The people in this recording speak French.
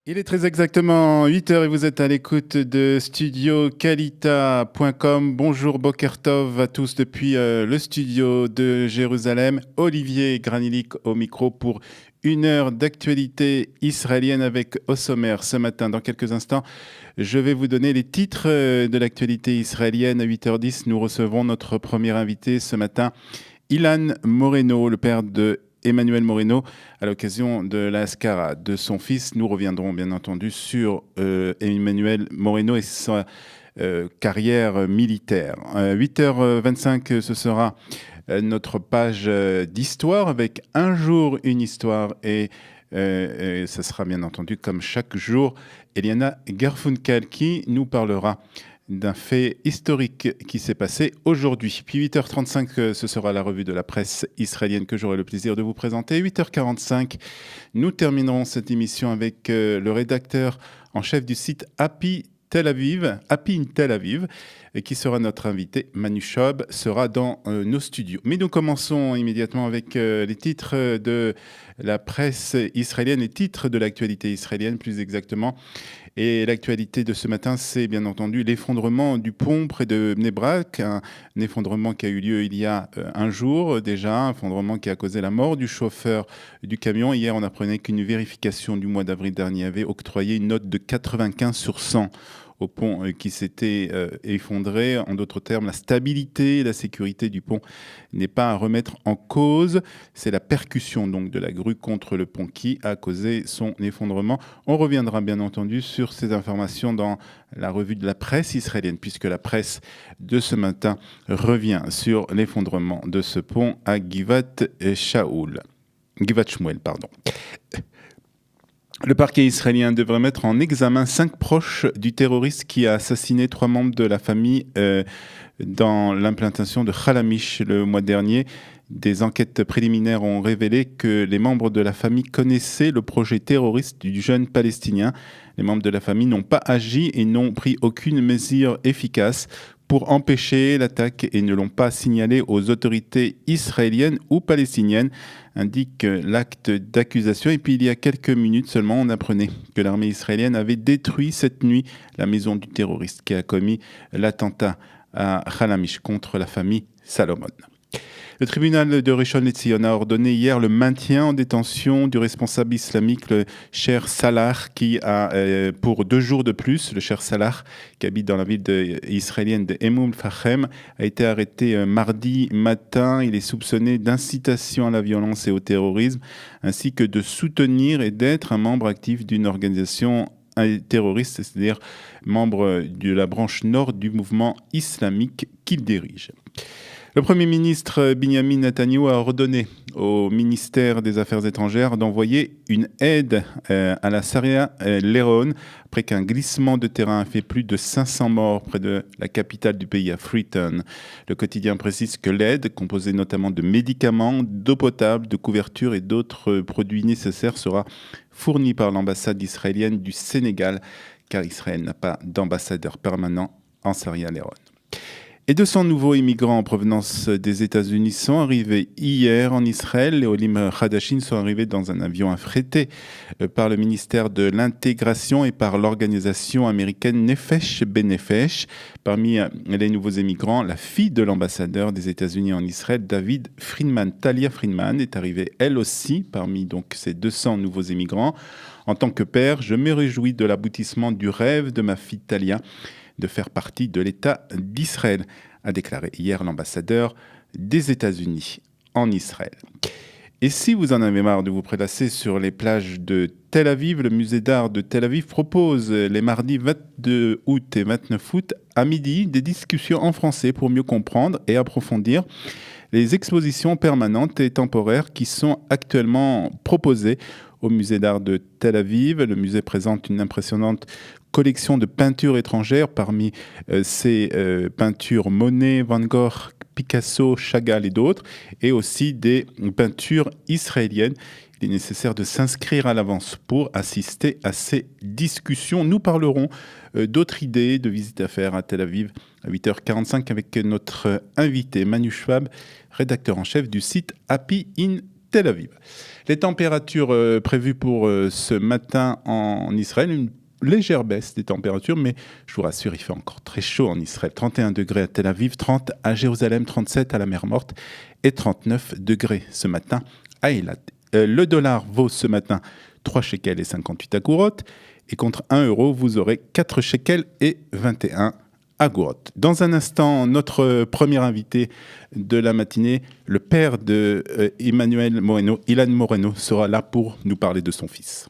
Il est très exactement 8 heures et vous êtes à l'écoute de studiokalita.com. Bonjour Bokertov à tous depuis le studio de Jérusalem. Olivier Granilik au micro pour une heure d'actualité israélienne avec au sommaire ce matin. Dans quelques instants, je vais vous donner les titres de l'actualité israélienne. À 8h10, nous recevons notre premier invité ce matin, Ilan Moreno, le père de Emmanuel Moreno, à l'occasion de la Haskara de son fils. Nous reviendrons bien entendu sur Emmanuel Moreno et sa carrière militaire. 8h25, ce sera notre page d'histoire avec un jour, une histoire et ce sera bien entendu comme chaque jour Eliana Garfunkel qui nous parlera d'un fait historique qui s'est passé aujourd'hui. Puis 8h35, ce sera la revue de la presse israélienne que j'aurai le plaisir de vous présenter. 8h45, nous terminerons cette émission avec le rédacteur en chef du site Happy in Tel Aviv, qui sera notre invité. Manu Chob sera dans nos studios. Mais nous commençons immédiatement avec les titres de la presse israélienne, les titres de l'actualité israélienne plus exactement. Et l'actualité de ce matin, c'est bien entendu l'effondrement du pont près de Bnei Brak, un effondrement qui a eu lieu il y a un jour déjà, un effondrement qui a causé la mort du chauffeur du camion. Hier, on apprenait qu'une vérification du mois d'avril dernier avait octroyé une note de 95 sur 100 au pont qui s'était effondré. En d'autres termes, la stabilité et la sécurité du pont n'est pas à remettre en cause. C'est la percussion donc de la grue contre le pont qui a causé son effondrement. On reviendra bien entendu sur ces informations dans la revue de la presse israélienne, puisque la presse de ce matin revient sur l'effondrement de ce pont à Givat Shmuel. Le parquet israélien devrait mettre en examen 5 proches du terroriste qui a assassiné 3 membres de la famille dans l'implantation de Khalamish le mois dernier. Des enquêtes préliminaires ont révélé que les membres de la famille connaissaient le projet terroriste du jeune Palestinien. Les membres de la famille n'ont pas agi et n'ont pris aucune mesure efficace pour empêcher l'attaque et ne l'ont pas signalé aux autorités israéliennes ou palestiniennes, indique l'acte d'accusation. Et puis il y a quelques minutes seulement, on apprenait que l'armée israélienne avait détruit cette nuit la maison du terroriste qui a commis l'attentat à Khalamish contre la famille Salomon. Le tribunal de Rishon LeZion a ordonné hier le maintien en détention du responsable islamique, le Cheikh Salah, qui a pour 2 jours de plus, le Cheikh Salah, qui habite dans la ville israélienne de Fachem, a été arrêté mardi matin. Il est soupçonné d'incitation à la violence et au terrorisme, ainsi que de soutenir et d'être un membre actif d'une organisation terroriste, c'est-à-dire membre de la branche nord du mouvement islamique qu'il dirige. Le Premier ministre Binyamin Netanyahu a ordonné au ministère des Affaires étrangères d'envoyer une aide à la Sharia Léron après qu'un glissement de terrain a fait plus de 500 morts près de la capitale du pays, à Freetown. Le quotidien précise que l'aide, composée notamment de médicaments, d'eau potable, de couvertures et d'autres produits nécessaires, sera fournie par l'ambassade israélienne du Sénégal, car Israël n'a pas d'ambassadeur permanent en Sharia Léron. Et 200 nouveaux immigrants en provenance des États-Unis sont arrivés hier en Israël. Les Olim Hadashin sont arrivés dans un avion affrété par le ministère de l'Intégration et par l'organisation américaine Nefesh Benefesh. Parmi les nouveaux immigrants, la fille de l'ambassadeur des États-Unis en Israël, David Friedman, Talia Friedman, est arrivée elle aussi parmi donc ces 200 nouveaux immigrants. En tant que père, je me réjouis de l'aboutissement du rêve de ma fille Talia de faire partie de l'État d'Israël, a déclaré hier l'ambassadeur des États-Unis en Israël. Et si vous en avez marre de vous prélasser sur les plages de Tel Aviv, le musée d'art de Tel Aviv propose les mardis 22 août et 29 août à midi des discussions en français pour mieux comprendre et approfondir les expositions permanentes et temporaires qui sont actuellement proposées au musée d'art de Tel Aviv. Le musée présente une impressionnante collection de peintures étrangères. Parmi ces peintures, Monet, Van Gogh, Picasso, Chagall et d'autres, et aussi des peintures israéliennes. Il est nécessaire de s'inscrire à l'avance pour assister à ces discussions. Nous parlerons d'autres idées de visites à faire à Tel Aviv à 8h45 avec notre invité Manu Schwab, rédacteur en chef du site Happy in Tel Aviv. Les températures prévues pour ce matin en Israël, une légère baisse des températures, mais je vous rassure, il fait encore très chaud en Israël. 31 degrés à Tel Aviv, 30 à Jérusalem, 37 à la mer Morte et 39 degrés ce matin à Eilat. Le dollar vaut ce matin 3 shekels et 58 agourotes, et contre 1 euro, vous aurez 4 shekels et 21 agourotes. Dans un instant, notre premier invité de la matinée, le père de Emmanuel Moreno, Ilan Moreno, sera là pour nous parler de son fils.